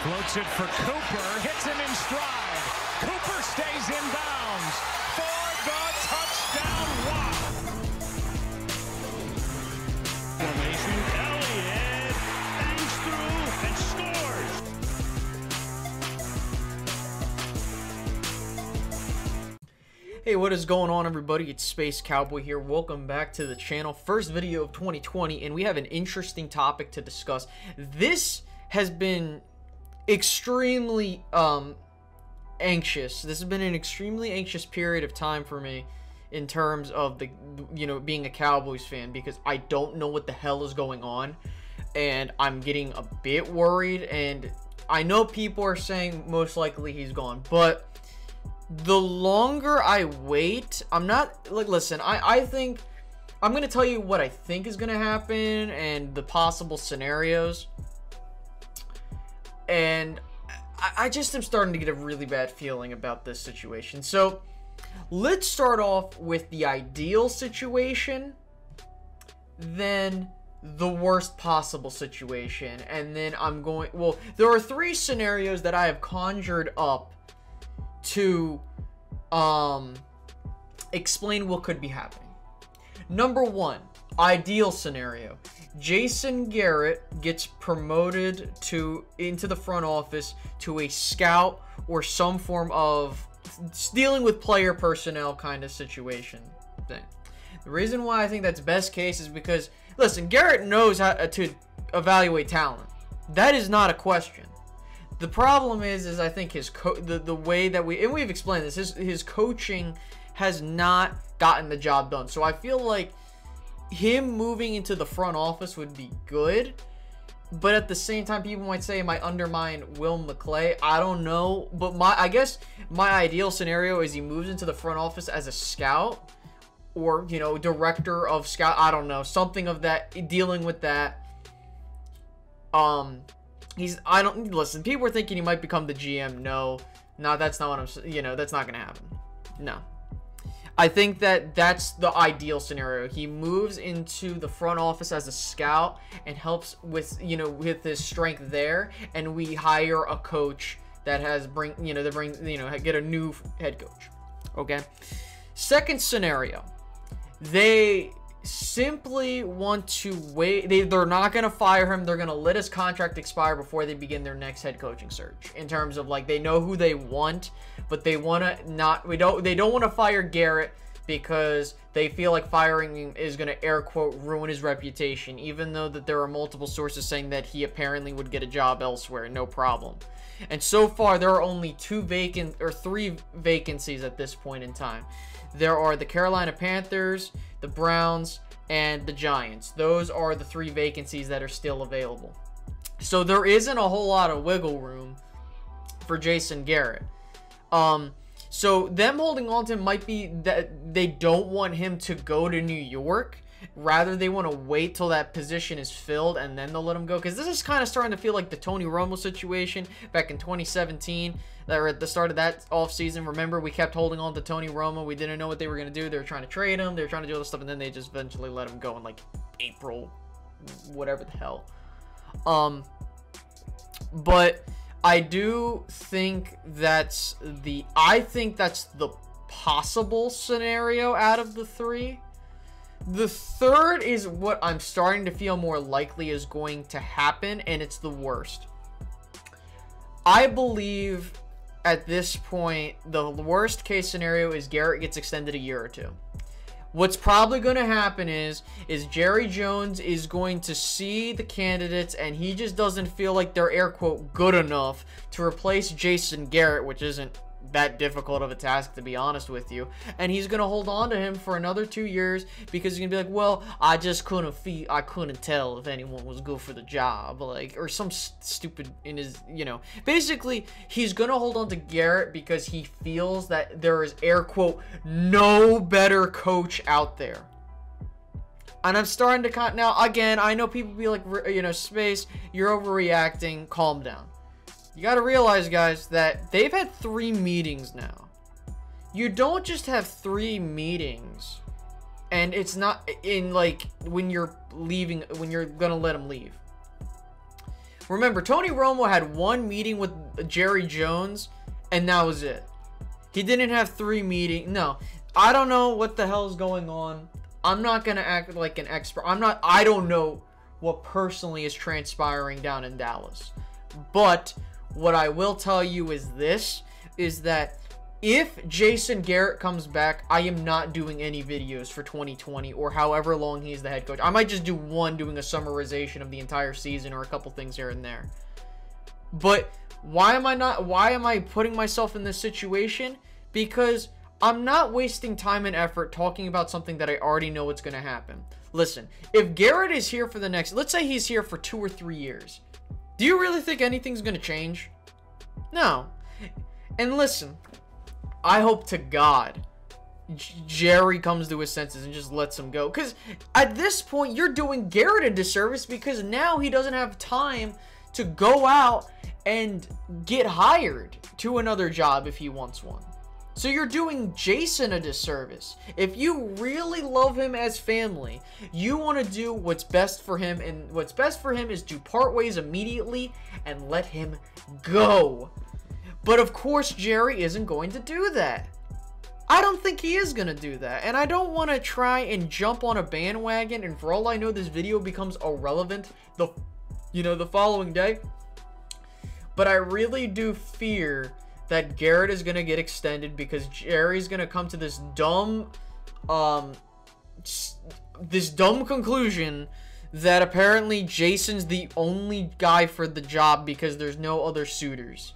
Floats it for Cooper, hits him in stride. Cooper stays in bounds for the touchdown walk. Formation, Elliott bangs through and scores. Hey, what is going on, everybody? It's Space Cowboy here. Welcome back to the channel. First video of 2020, and we have an interesting topic to discuss. This has been extremely anxious. This has been an extremely anxious period of time for me in terms of being a Cowboys fan, because I don't know what the hell is going on, and I'm getting a bit worried. And I know people are saying most likely he's gone, but the longer I wait, I'm not like, listen, I think I'm gonna tell you what I think is gonna happen and the possible scenarios. And I just am starting to get a really bad feeling about this situation. So let's start off with the ideal situation, then the worst possible situation, and then well, there are three scenarios that I have conjured up to explain what could be happening. Number one, ideal scenario. Jason Garrett gets promoted into the front office to a scout or some form of dealing with player personnel kind of situation thing. The reason why I think that's best case is because, listen, Garrett knows how to evaluate talent. That is not a question. The problem is I think his the way that we've explained this, his coaching has not gotten the job done. So I feel like him moving into the front office would be good, but at the same time, people might say it might undermine Will McClay. I don't know, but I guess my ideal scenario is he moves into the front office as a scout, or director of scout. I don't know, something of that, dealing with that. Listen, people are thinking he might become the GM. No, that's not what I'm, that's not gonna happen. No. I think that's the ideal scenario. He moves into the front office as a scout and helps with, with his strength there, and we hire a coach that get a new head coach. Okay. Second scenario, they simply want to wait. They're not going to fire him. They're going to let his contract expire before they begin their next head coaching search. In terms of, like, they know who they want, but they want to they don't want to fire Garrett because they feel like firing him is going to, air quote, ruin his reputation, even though that there are multiple sources saying that he apparently would get a job elsewhere, no problem. And so far, there are only three vacancies at this point in time. There are the Carolina Panthers, the Browns, and the Giants. Those are the three vacancies that are still available. So there isn't a whole lot of wiggle room for Jason Garrett. So them holding on to him might be that they don't want him to go to New York. Rather, they want to wait till that position is filled and then they'll let him go. Because this is kind of starting to feel like the Tony Romo situation back in 2017. That were at the start of that offseason. Remember, we kept holding on to Tony Romo. We didn't know what they were going to do. They were trying to trade him. They were trying to do all this stuff. And then they just eventually let him go in like April, whatever the hell. But I do think that's the possible scenario out of the three. The third is what I'm starting to feel more likely is going to happen, and it's the worst. I believe at this point, the worst case scenario is Garrett gets extended a year or two. What's probably going to happen is Jerry Jones is going to see the candidates, and he just doesn't feel like they're, air quote, good enough to replace Jason Garrett, which isn't that difficult of a task, to be honest with you. And he's going to hold on to him for another 2 years because he's going to be like, well, I couldn't tell if anyone was good for the job, like, or some stupid in his, basically he's going to hold on to Garrett because he feels that there is, air quote, no better coach out there. And I'm starting to now, again, I know people be like, Space, you're overreacting, calm down. You got to realize, guys, that they've had 3 meetings now. You don't just have 3 meetings and it's not in, like, when you're leaving, when you're going to let them leave. Remember, Tony Romo had one meeting with Jerry Jones, and that was it. He didn't have 3 meetings. No, I don't know what the hell is going on. I'm not going to act like an expert. I don't know what personally is transpiring down in Dallas. But what I will tell you is this, is that if Jason Garrett comes back, I am not doing any videos for 2020 or however long he's the head coach. I might just do one doing a summarization of the entire season or a couple things here and there. But why am I putting myself in this situation? Because I'm not wasting time and effort talking about something that I already know what's going to happen. Listen, if Garrett is here for the next, let's say he's here for 2 or 3 years. Do you really think anything's going to change? No. And listen, I hope to God Jerry comes to his senses and just lets him go. Because at this point, you're doing Garrett a disservice because now he doesn't have time to go out and get hired to another job if he wants one. So you're doing Jason a disservice. If you really love him as family, you want to do what's best for him. And what's best for him is to part ways immediately and let him go. But of course, Jerry isn't going to do that. I don't think he is going to do that. And I don't want to try and jump on a bandwagon. And for all I know, this video becomes irrelevant the following day. But I really do fear that Garrett is going to get extended because Jerry's going to come to this dumb conclusion that apparently Jason's the only guy for the job because there's no other suitors.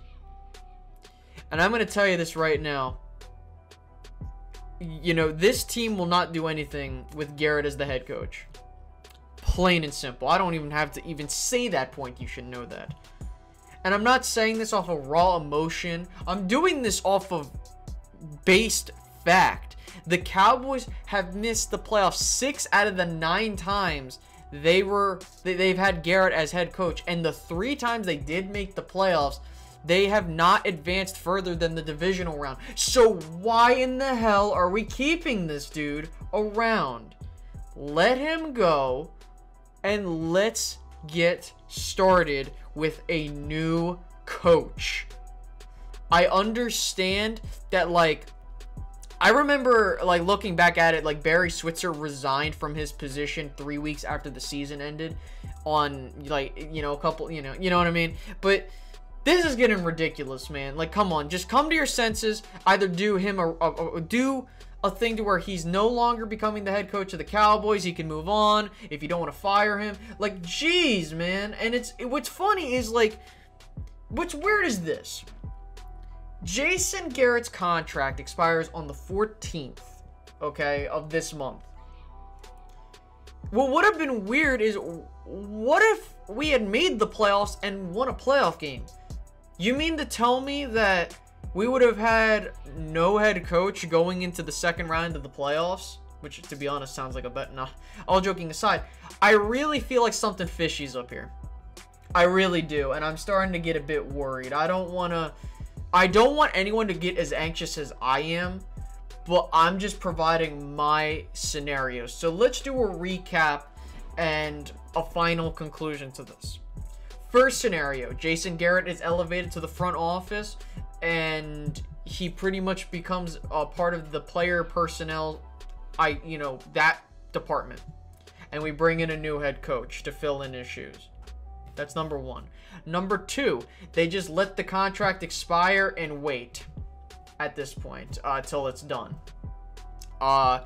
And I'm going to tell you this right now. This team will not do anything with Garrett as the head coach. Plain and simple. I don't even have to even say that point. You should know that. And I'm not saying this off of raw emotion. I'm doing this off of based fact. The Cowboys have missed the playoffs 6 out of the 9 times they've had Garrett as head coach. And the 3 times they did make the playoffs, they have not advanced further than the divisional round. So why in the hell are we keeping this dude around? Let him go and let's get started with a new coach. I understand that, I remember, looking back at it, Barry Switzer resigned from his position 3 weeks after the season ended on, a couple, you know what I mean? But this is getting ridiculous, man. Come on, just come to your senses. Either do him do a thing to where he's no longer becoming the head coach of the Cowboys. He can move on if you don't want to fire him. Jeez, man. And what's funny is, what's weird is this. Jason Garrett's contract expires on the 14th, okay, of this month. What would have been weird is, what if we had made the playoffs and won a playoff game? You mean to tell me that we would have had no head coach going into the second round of the playoffs? Which, to be honest, sounds like a bet. Nah, all joking aside, I really feel like something fishy's up here. I really do, and I'm starting to get a bit worried. I don't want anyone to get as anxious as I am, but I'm just providing my scenarios. So let's do a recap and a final conclusion to this. First scenario, Jason Garrett is elevated to the front office and he pretty much becomes a part of the player personnel, that department. And we bring in a new head coach to fill in his shoes. That's number 1. Number 2, they just let the contract expire and wait at this point till it's done. And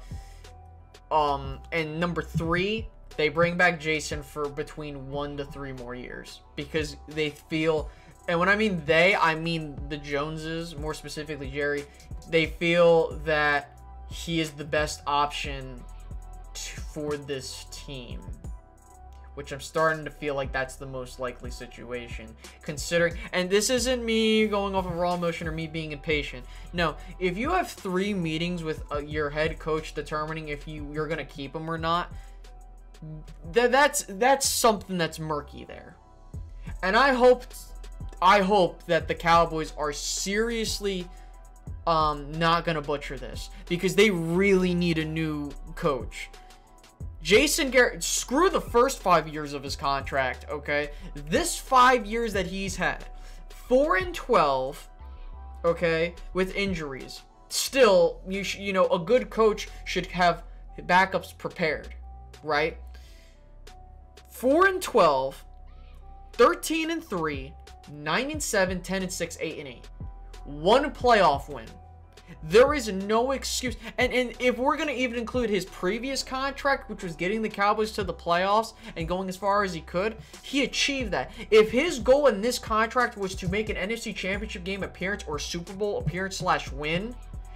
number 3, they bring back Jason for between 1 to 3 more years because they feel, and when I mean they, I mean the Joneses, more specifically Jerry, they feel that he is the best option for this team, which I'm starting to feel like that's the most likely situation, considering, and this isn't me going off of raw emotion or me being impatient. No, if you have 3 meetings with your head coach determining if you're going to keep him or not, that's something that's murky there. And I hope that the Cowboys are seriously not gonna butcher this, because they really need a new coach. Jason Garrett, screw the first 5 years of his contract, okay? This 5 years that he's had, 4-12, okay, with injuries. Still, you know, a good coach should have backups prepared, right? 4-12, 13-3, 9-7, 10-6, 8-8. One playoff win. There is no excuse. And if we're going to even include his previous contract, which was getting the Cowboys to the playoffs and going as far as he could, he achieved that. If his goal in this contract was to make an NFC Championship game appearance or Super Bowl appearance / win,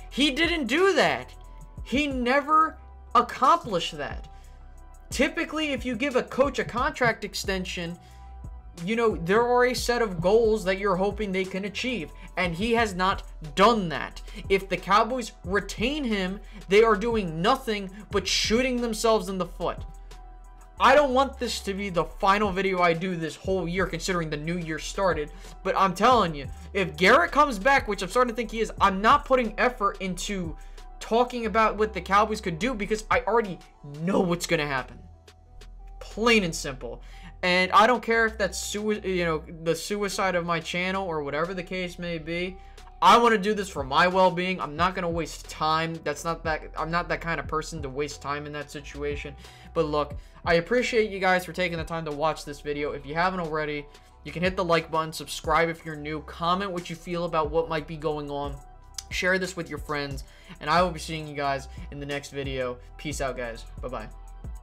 he didn't do that. He never accomplished that. Typically, if you give a coach a contract extension, you know, there are a set of goals that you're hoping they can achieve, and he has not done that. If the Cowboys retain him, they are doing nothing but shooting themselves in the foot. I don't want this to be the final video I do this whole year, considering the new year started, but I'm telling you, if Garrett comes back, which I'm starting to think he is, I'm not putting effort into talking about what the Cowboys could do because I already know what's going to happen. Plain and simple. And I don't care if that's the suicide of my channel or whatever the case may be. I want to do this for my well-being. I'm not going to waste time. I'm not that kind of person to waste time in that situation. But look, I appreciate you guys for taking the time to watch this video. If you haven't already, you can hit the like button, subscribe if you're new, comment what you feel about what might be going on, share this with your friends, and I will be seeing you guys in the next video. Peace out, guys. Bye-bye.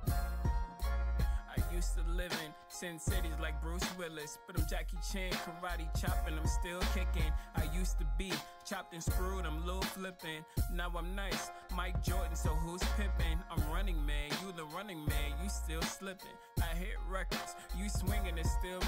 I used to live in Sin Cities like Bruce Willis, but I'm Jackie Chan, karate chopping, I'm still kicking. I used to be chopped and screwed, I'm little flipping. Now I'm nice, Mike Jordan, so who's pippin'? I'm running man, you the running man, you still slipping. I hit records, you swinging, it's still